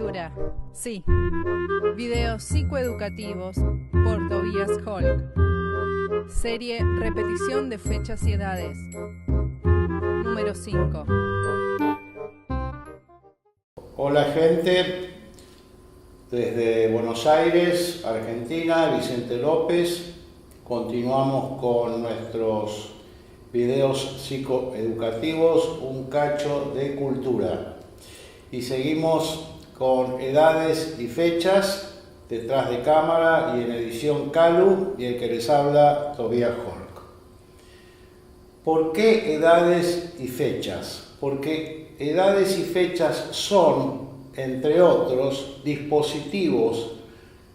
Cultura, sí. Videos psicoeducativos por Tobias Holk. Serie Repetición de fechas y edades. Número 5. Hola gente, desde Buenos Aires, Argentina, Vicente López. Continuamos con nuestros videos psicoeducativos, un cacho de cultura. Y seguimos con edades y fechas, detrás de cámara y en edición Calu, y el que les habla, Tobias Holk. ¿Por qué edades y fechas? Porque edades y fechas son, entre otros, dispositivos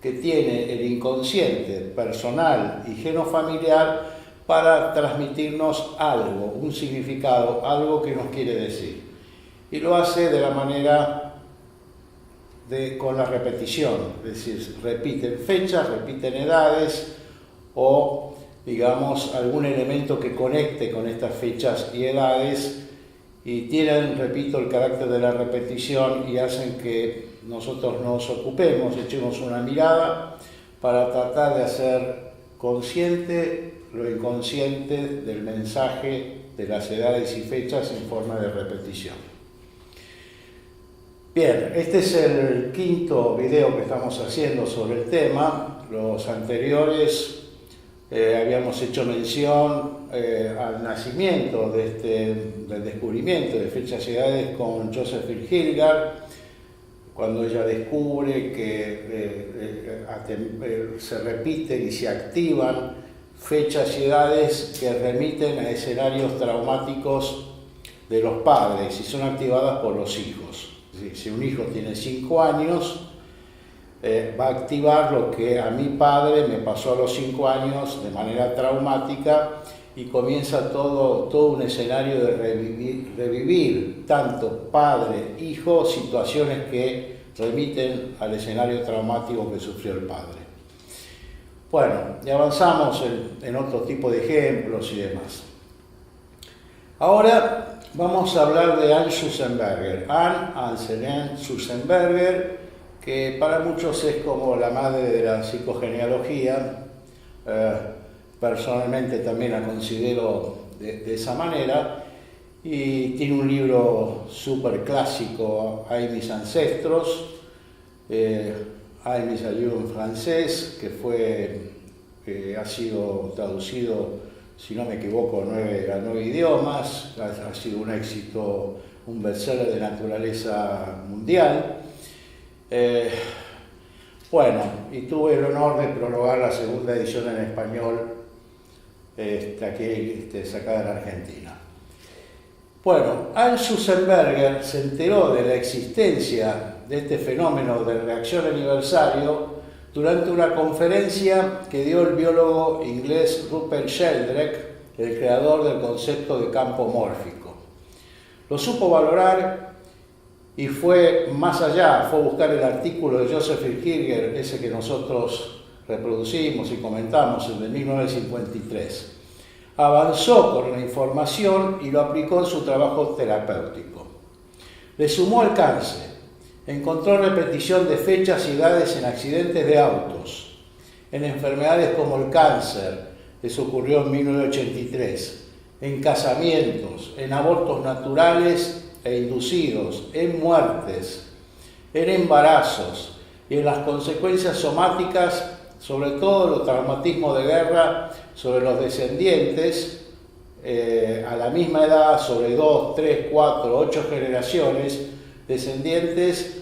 que tiene el inconsciente personal y genofamiliar para transmitirnos algo, un significado, algo que nos quiere decir. Y lo hace de la manera con la repetición, es decir, repiten fechas, repiten edades o, digamos, algún elemento que conecte con estas fechas y edades, y tienen, repito, el carácter de la repetición y hacen que nosotros nos ocupemos, echemos una mirada para tratar de hacer consciente lo inconsciente del mensaje de las edades y fechas en forma de repetición. Bien, este es el quinto video que estamos haciendo sobre el tema. Los anteriores habíamos hecho mención al nacimiento del descubrimiento de fechas y edades con Josephine Hilgard, cuando ella descubre que se repiten y se activan fechas y edades que remiten a escenarios traumáticos de los padres y son activadas por los hijos. Si un hijo tiene 5 años, va a activar lo que a mi padre me pasó a los 5 años de manera traumática, y comienza todo un escenario de revivir tanto padre, hijo, situaciones que remiten al escenario traumático que sufrió el padre. Bueno, y avanzamos en otro tipo de ejemplos y demás. Ahora vamos a hablar de Anne Sussenberger. Anne Sussenberger, que para muchos es como la madre de la psicogenealogía. Personalmente también la considero de esa manera, y tiene un libro súper clásico, Hay mis ancestros, Hay mis aïeux en francés, que ha sido traducido, si no me equivoco, a 9 idiomas, ha sido un éxito, un bestseller de naturaleza mundial. Bueno, y tuve el honor de prologar la segunda edición en español, aquí sacada en Argentina. Bueno, Anne Sussenberger se enteró de la existencia de este fenómeno de reacción aniversario durante una conferencia que dio el biólogo inglés Rupert Sheldrake, el creador del concepto de campo mórfico. Lo supo valorar y fue más allá, fue a buscar el artículo de Josephine Hilgard, ese que nosotros reproducimos y comentamos, el de 1953. Avanzó con la información y lo aplicó en su trabajo terapéutico. Le sumó alcance. Encontró repetición de fechas y edades en accidentes de autos, en enfermedades como el cáncer, eso ocurrió en 1983, en casamientos, en abortos naturales e inducidos, en muertes, en embarazos y en las consecuencias somáticas, sobre todo los traumatismos de guerra, sobre los descendientes, a la misma edad, sobre 2, 3, 4, 8 generaciones, descendientes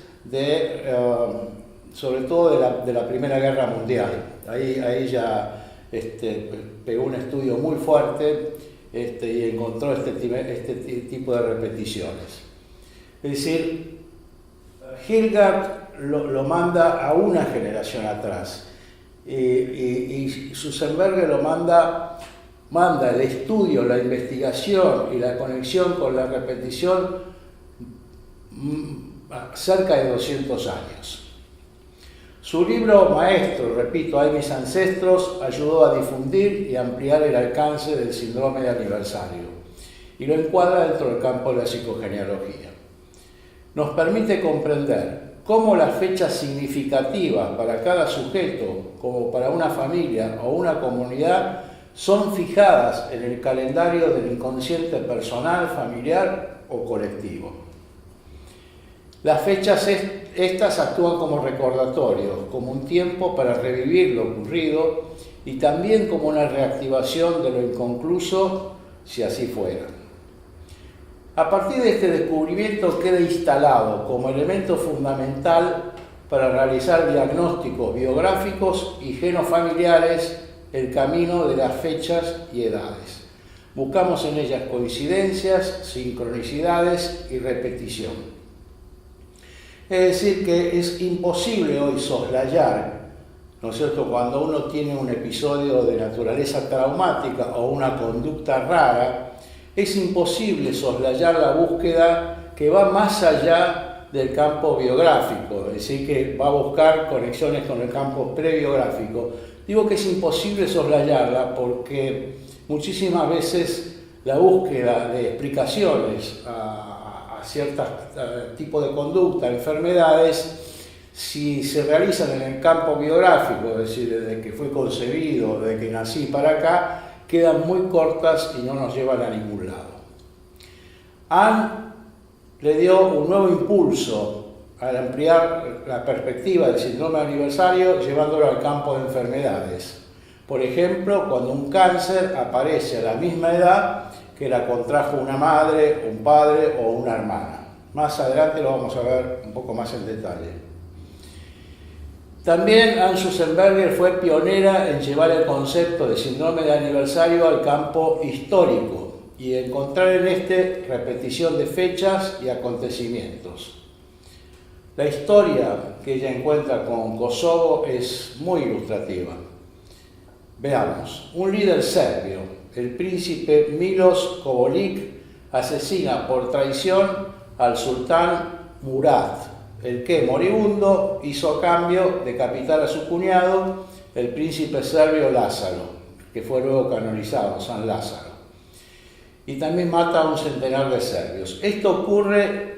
sobre todo de la Primera Guerra Mundial. Ahí ya pegó un estudio muy fuerte y encontró este tipo de repeticiones. Es decir, Hilgard lo manda a una generación atrás, y Sussenberger lo manda el estudio, la investigación y la conexión con la repetición cerca de 200 años. Su libro maestro, repito, Hay mis ancestros, ayudó a difundir y ampliar el alcance del síndrome de aniversario y lo encuadra dentro del campo de la psicogenealogía. Nos permite comprender cómo las fechas significativas para cada sujeto, como para una familia o una comunidad, son fijadas en el calendario del inconsciente personal, familiar o colectivo. Las fechas estas actúan como recordatorios, como un tiempo para revivir lo ocurrido y también como una reactivación de lo inconcluso, si así fuera. A partir de este descubrimiento queda instalado como elemento fundamental para realizar diagnósticos biográficos y genofamiliares el camino de las fechas y edades. Buscamos en ellas coincidencias, sincronicidades y repetición. Es decir, que es imposible hoy soslayar, ¿no es cierto?, cuando uno tiene un episodio de naturaleza traumática o una conducta rara, es imposible soslayar la búsqueda que va más allá del campo biográfico, es decir, que va a buscar conexiones con el campo prebiográfico. Digo que es imposible soslayarla porque muchísimas veces la búsqueda de explicaciones a ciertos tipos de conducta, enfermedades, si se realizan en el campo biográfico, es decir, desde que fue concebido, desde que nací para acá, quedan muy cortas y no nos llevan a ningún lado. Anne le dio un nuevo impulso al ampliar la perspectiva del síndrome de aniversario, llevándolo al campo de enfermedades. Por ejemplo, cuando un cáncer aparece a la misma edad que la contrajo una madre, un padre o una hermana. Más adelante lo vamos a ver un poco más en detalle. También Anne Schussenberger fue pionera en llevar el concepto de síndrome de aniversario al campo histórico y encontrar en este repetición de fechas y acontecimientos. La historia que ella encuentra con Kosovo es muy ilustrativa. Veamos, un líder serbio, el príncipe Miloš Kovolik, asesina por traición al sultán Murat, el que, moribundo, hizo a cambio decapitar a su cuñado, el príncipe serbio Lázaro, que fue luego canonizado, San Lázaro. Y también mata a un centenar de serbios. Esto ocurre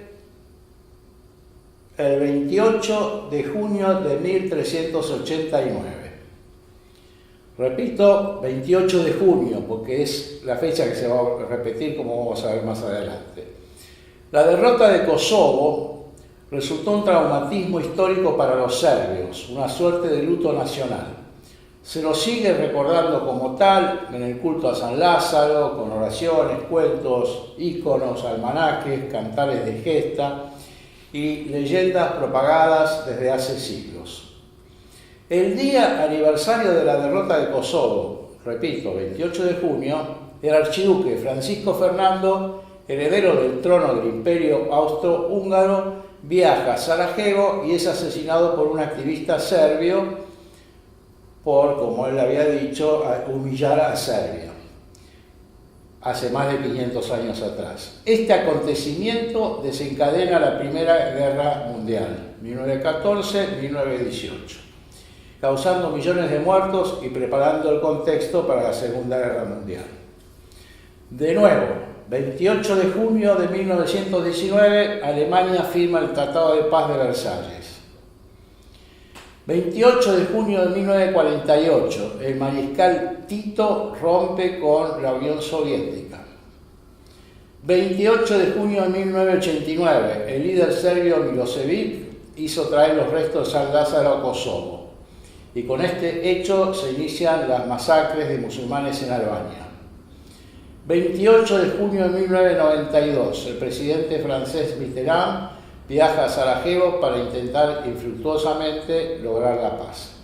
el 28 de junio de 1389. Repito, 28 de junio, porque es la fecha que se va a repetir, como vamos a ver más adelante. La derrota de Kosovo resultó un traumatismo histórico para los serbios, una suerte de luto nacional. Se lo sigue recordando como tal en el culto a San Lázaro, con oraciones, cuentos, íconos, almanaques, cantares de gesta y leyendas propagadas desde hace siglos. El día aniversario de la derrota de Kosovo, repito, 28 de junio, el archiduque Francisco Fernando, heredero del trono del Imperio Austrohúngaro, viaja a Sarajevo y es asesinado por un activista serbio por, como él había dicho, humillar a Serbia hace más de 500 años atrás. Este acontecimiento desencadena la Primera Guerra Mundial, 1914-1918, causando millones de muertos y preparando el contexto para la Segunda Guerra Mundial. De nuevo, 28 de junio de 1919, Alemania firma el Tratado de Paz de Versalles. 28 de junio de 1948, el mariscal Tito rompe con la Unión Soviética. 28 de junio de 1989, el líder serbio Milošević hizo traer los restos de San Lázaro a Kosovo. Y con este hecho se inician las masacres de musulmanes en Albania. 28 de junio de 1992, el presidente francés Mitterrand viaja a Sarajevo para intentar infructuosamente lograr la paz.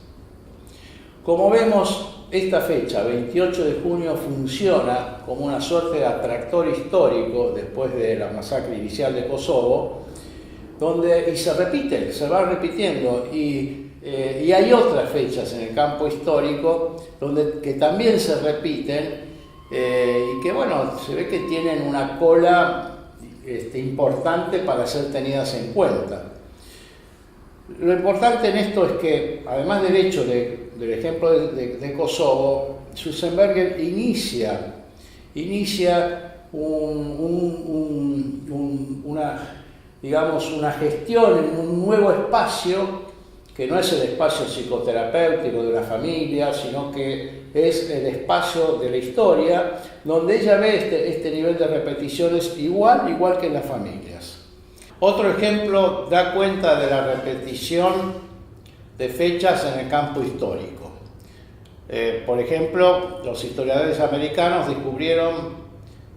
Como vemos, esta fecha, 28 de junio, funciona como una suerte de atractor histórico después de la masacre inicial de Kosovo, y se repite, se va repitiendo, y hay otras fechas en el campo histórico que también se repiten y que, bueno, se ve que tienen una cola importante para ser tenidas en cuenta. Lo importante en esto es que, además del hecho del ejemplo de Kosovo, Schussenberger inicia una digamos, una gestión en un nuevo espacio, que no es el espacio psicoterapéutico de una familia, sino que es el espacio de la historia, donde ella ve este nivel de repeticiones igual que en las familias. Otro ejemplo da cuenta de la repetición de fechas en el campo histórico. Por ejemplo, los historiadores americanos descubrieron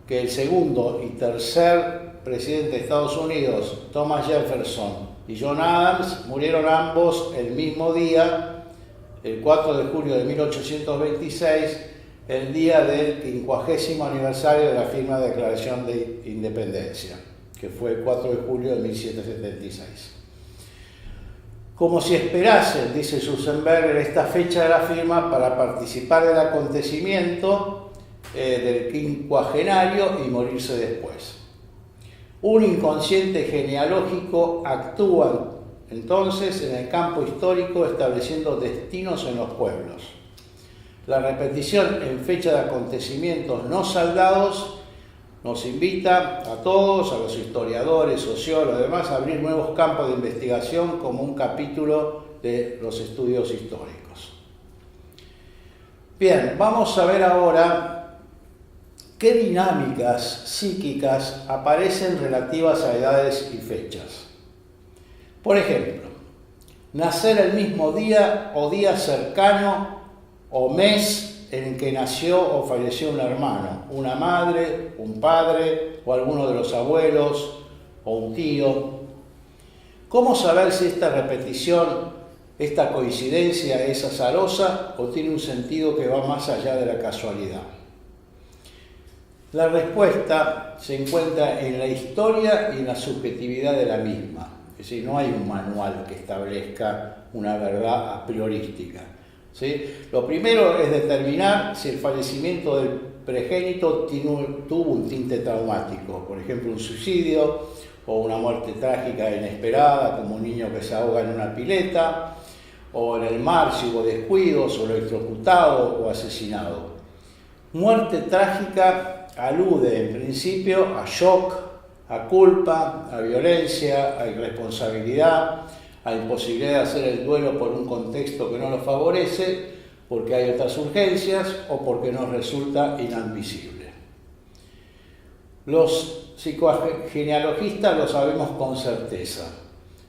que el segundo y tercer presidente de Estados Unidos, Thomas Jefferson y John Adams, murieron ambos el mismo día, el 4 de julio de 1826, el día del 50º aniversario de la firma de Declaración de Independencia, que fue el 4 de julio de 1776. Como si esperasen, dice Susenberger, esta fecha de la firma para participar del acontecimiento del quincuagenario y morirse después. Un inconsciente genealógico actúa entonces en el campo histórico estableciendo destinos en los pueblos. La repetición en fecha de acontecimientos no saldados nos invita a todos, a los historiadores, sociólogos, además, a abrir nuevos campos de investigación como un capítulo de los estudios históricos. Bien, vamos a ver ahora qué dinámicas psíquicas aparecen relativas a edades y fechas. Por ejemplo, nacer el mismo día o día cercano o mes en que nació o falleció un hermano, una madre, un padre o alguno de los abuelos o un tío. ¿Cómo saber si esta repetición, esta coincidencia es azarosa o tiene un sentido que va más allá de la casualidad? La respuesta se encuentra en la historia y en la subjetividad de la misma. Es decir, no hay un manual que establezca una verdad a priorística. ¿Sí? Lo primero es determinar si el fallecimiento del progénito tuvo un tinte traumático, por ejemplo un suicidio o una muerte trágica e inesperada, como un niño que se ahoga en una pileta, o en el mar si hubo descuidos, o electrocutado o asesinado. Muerte trágica alude en principio a shock, a culpa, a violencia, a irresponsabilidad, a imposibilidad de hacer el duelo por un contexto que no lo favorece, porque hay otras urgencias o porque nos resulta inadmisible. Los psicogenealogistas lo sabemos con certeza,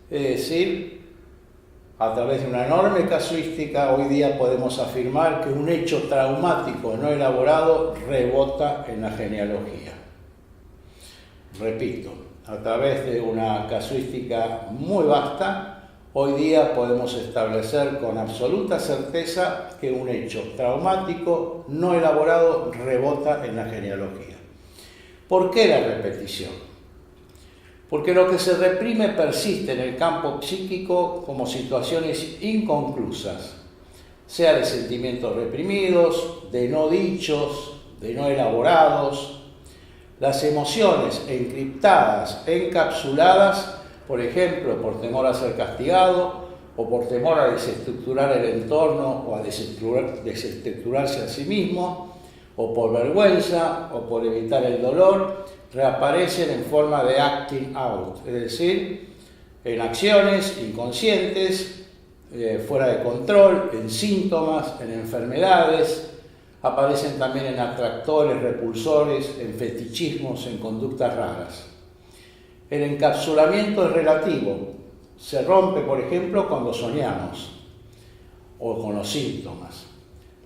es decir, a través de una enorme casuística, hoy día podemos afirmar que un hecho traumático no elaborado rebota en la genealogía. Repito, a través de una casuística muy vasta, hoy día podemos establecer con absoluta certeza que un hecho traumático no elaborado rebota en la genealogía. ¿Por qué la repetición? Porque lo que se reprime persiste en el campo psíquico como situaciones inconclusas, sea de sentimientos reprimidos, de no dichos, de no elaborados. Las emociones encriptadas, encapsuladas, por ejemplo, por temor a ser castigado, o por temor a desestructurar el entorno o a desestructurarse a sí mismo, o por vergüenza, o por evitar el dolor, reaparecen en forma de acting out, es decir, en acciones inconscientes, fuera de control, en síntomas, en enfermedades, aparecen también en atractores, repulsores, en fetichismos, en conductas raras. El encapsulamiento es relativo, se rompe, por ejemplo, cuando soñamos o con los síntomas.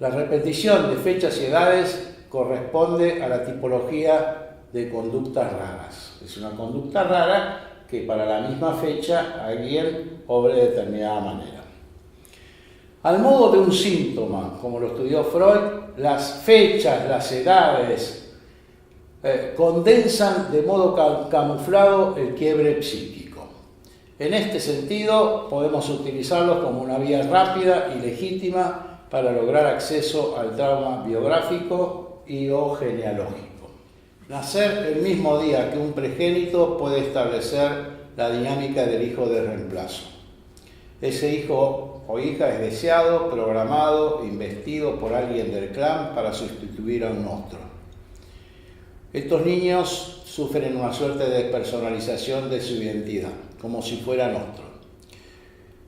La repetición de fechas y edades corresponde a la tipología de conductas raras. Es una conducta rara que para la misma fecha alguien obre de determinada manera. Al modo de un síntoma, como lo estudió Freud, las fechas, las edades, condensan de modo camuflado el quiebre psíquico. En este sentido, podemos utilizarlos como una vía rápida y legítima para lograr acceso al trauma biográfico y o genealógico. Nacer el mismo día que un progénito puede establecer la dinámica del hijo de reemplazo. Ese hijo o hija es deseado, programado, investido por alguien del clan para sustituir a un otro. Estos niños sufren una suerte de despersonalización de su identidad, como si fueran otro.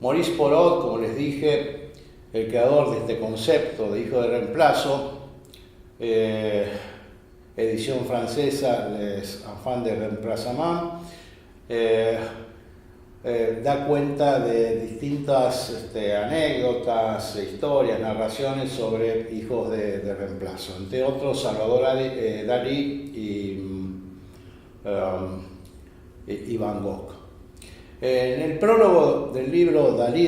Maurice Porot, como les dije, el creador de este concepto de hijo de reemplazo, edición francesa, Les Enfants de Remplacement, da cuenta de distintas anécdotas, historias, narraciones sobre hijos de reemplazo, entre otros Salvador Dalí y Van Gogh. En el prólogo del libro Dalí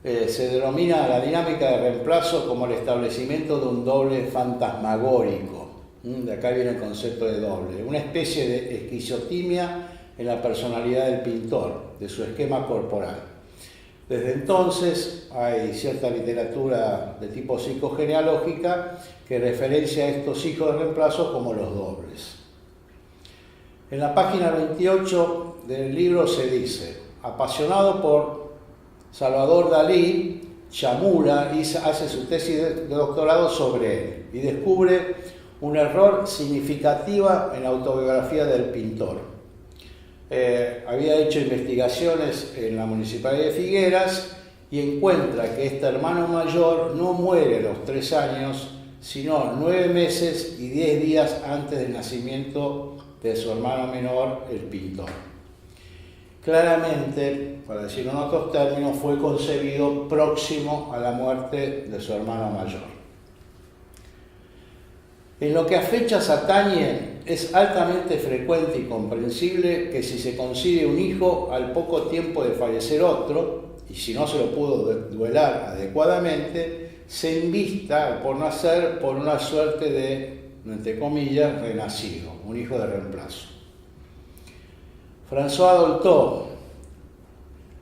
se denomina la dinámica de reemplazo como el establecimiento de un doble fantasmagórico. De acá viene el concepto de doble, una especie de esquizotimia en la personalidad del pintor, de su esquema corporal. Desde entonces hay cierta literatura de tipo psicogenealógica que referencia a estos hijos de reemplazo como los dobles. En la página 28 del libro se dice: apasionado por Salvador Dalí, Chamula hace su tesis de doctorado sobre él y descubre un error significativa en la autobiografía del pintor. Había hecho investigaciones en la Municipalidad de Figueras y encuentra que este hermano mayor no muere a los 3 años, sino 9 meses y 10 días antes del nacimiento de su hermano menor, el pintor. Claramente, para decirlo en otros términos, fue concebido próximo a la muerte de su hermano mayor. En lo que a fechas atañe, es altamente frecuente y comprensible que si se concibe un hijo al poco tiempo de fallecer otro, y si no se lo pudo duelar adecuadamente, se invista por nacer por una suerte de, entre comillas, renacido, un hijo de reemplazo. François Dolto,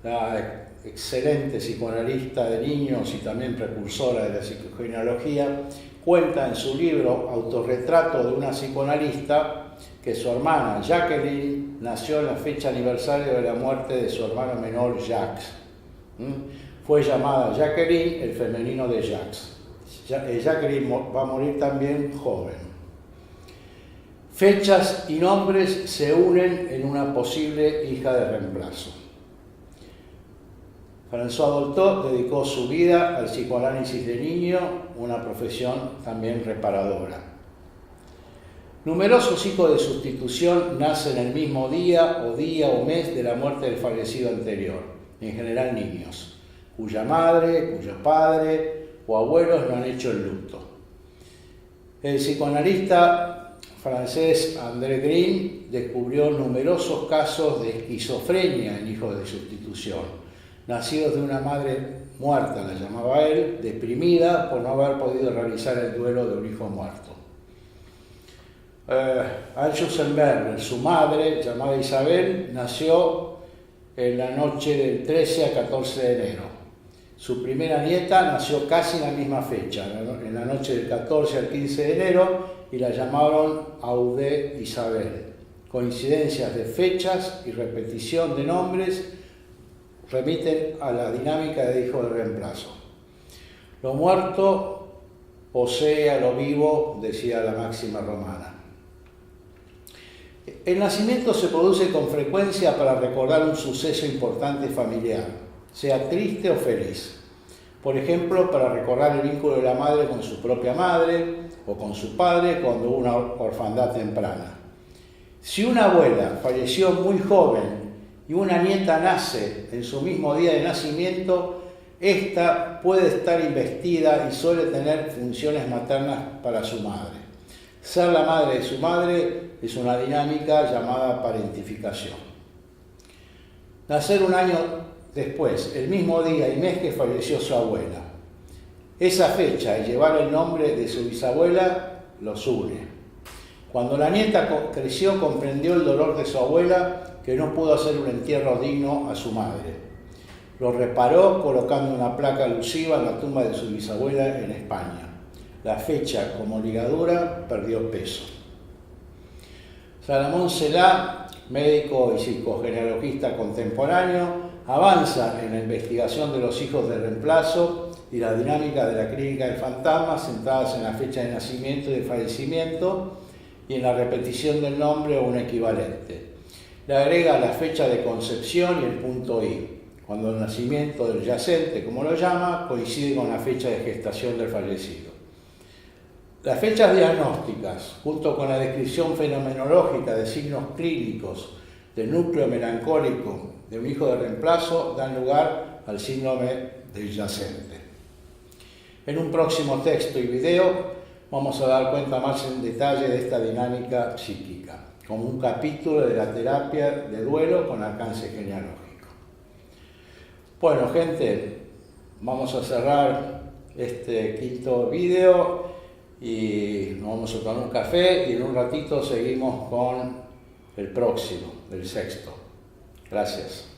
la excelente psicoanalista de niños y también precursora de la psicogenealogía, cuenta en su libro Autorretrato de una psicoanalista que su hermana Jacqueline nació en la fecha aniversario de la muerte de su hermano menor Jacques. Fue llamada Jacqueline, el femenino de Jacques. Jacqueline va a morir también joven. Fechas y nombres se unen en una posible hija de reemplazo. François Dolto dedicó su vida al psicoanálisis de niño, una profesión también reparadora. Numerosos hijos de sustitución nacen el mismo día o mes de la muerte del fallecido anterior, en general niños, cuya madre, cuyo padre o abuelos no han hecho el luto. El psicoanalista francés André Green descubrió numerosos casos de esquizofrenia en hijos de sustitución, nacidos de una madre muerta, la llamaba él, deprimida por no haber podido realizar el duelo de un hijo muerto. Anne Schussenberger, su madre, llamada Isabel, nació en la noche del 13 a 14 de enero. Su primera nieta nació casi en la misma fecha, en la noche del 14 al 15 de enero, y la llamaron Aude Isabel. Coincidencias de fechas y repetición de nombres remiten a la dinámica de hijo de reemplazo. Lo muerto posee a lo vivo, decía la máxima romana. El nacimiento se produce con frecuencia para recordar un suceso importante familiar, sea triste o feliz. Por ejemplo, para recordar el vínculo de la madre con su propia madre o con su padre cuando hubo una orfandad temprana. Si una abuela falleció muy joven y una nieta nace en su mismo día de nacimiento, ésta puede estar investida y suele tener funciones maternas para su madre. Ser la madre de su madre es una dinámica llamada parentificación. Nacer un año después, el mismo día y mes que falleció su abuela. Esa fecha y llevar el nombre de su bisabuela los une. Cuando la nieta creció, comprendió el dolor de su abuela, que no pudo hacer un entierro digno a su madre. Lo reparó colocando una placa alusiva en la tumba de su bisabuela en España. La fecha, como ligadura, perdió peso. Salomón Selá, médico y psicogenealogista contemporáneo, avanza en la investigación de los hijos de reemplazo y la dinámica de la clínica del fantasma, centradas en la fecha de nacimiento y de fallecimiento y en la repetición del nombre o un equivalente. Le agrega la fecha de concepción y el punto I, cuando el nacimiento del yacente, como lo llama, coincide con la fecha de gestación del fallecido. Las fechas diagnósticas, junto con la descripción fenomenológica de signos clínicos del núcleo melancólico de un hijo de reemplazo, dan lugar al síndrome del yacente. En un próximo texto y video vamos a dar cuenta más en detalle de esta dinámica psíquica, como un capítulo de la terapia de duelo con alcance genealógico. Bueno, gente, vamos a cerrar este quinto video y nos vamos a tomar un café y en un ratito seguimos con el próximo, el sexto. Gracias.